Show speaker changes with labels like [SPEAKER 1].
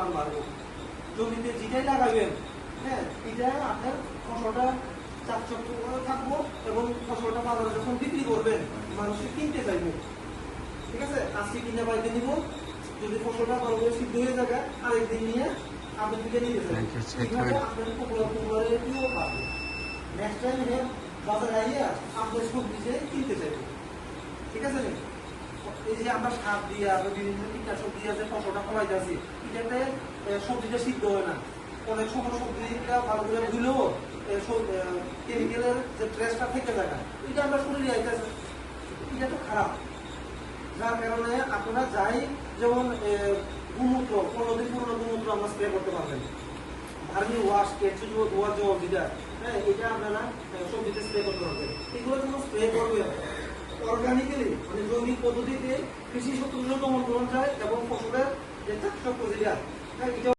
[SPEAKER 1] মান বাড়বে। জমিতে যেটাই লাগাবেন, হ্যাঁ, এটা আপনার ফসলটা চাকচক্য থাকবো এবং ফসলটা বাজারে যখন বিক্রি করবেন মানুষকে কিনতে চাইবে। ঠিক আছে, আজকে কিনে বাড়িতে নিব, যদি ফসলটা ভালো করে সিদ্ধ হয়ে যায় আরেকদিন নিয়ে আপনি দিকে নিতে চাইবেন। এইভাবে আপনার পপুলারিটিও পাবে। নেক্সট টাইম বাজারে আইয়া আপনার সবজি যে কিনতে চাইবে। ঠিক আছে, এই যে আমরা সার দিয়ে বিভিন্ন কীটনাশক দিয়ে যে ফসলটা ফলাইতেছি, এটাতে সবজিটা সিদ্ধ হয় না। অনেক সময় সবজিটা ভালো করে ধুলেও কেমিক্যালের যে ট্রেসটা থেকে যায়, এটা আমরা শরীরে আইতেছে, এটা তো খারাপ। যার কারণে আপনারা যাই, যেমন গোমূত্র 15 দিন পুরোনো গোমূত্র আমরা স্প্রে করতে পারবেন, ভার্মি ওয়াশ কেঁচু ধোয়ার জল যেটা, হ্যাঁ, এটা আপনারা সবজিতে স্প্রে করতে পারবেন। এগুলো যখন স্প্রে করবে অর্গানিক্যালি, মানে জৈবিক পদ্ধতিতে কৃষি শত্রুর দমন করা যায় এবং ফসলের যে চাকচক্য যেটা, হ্যাঁ, এটা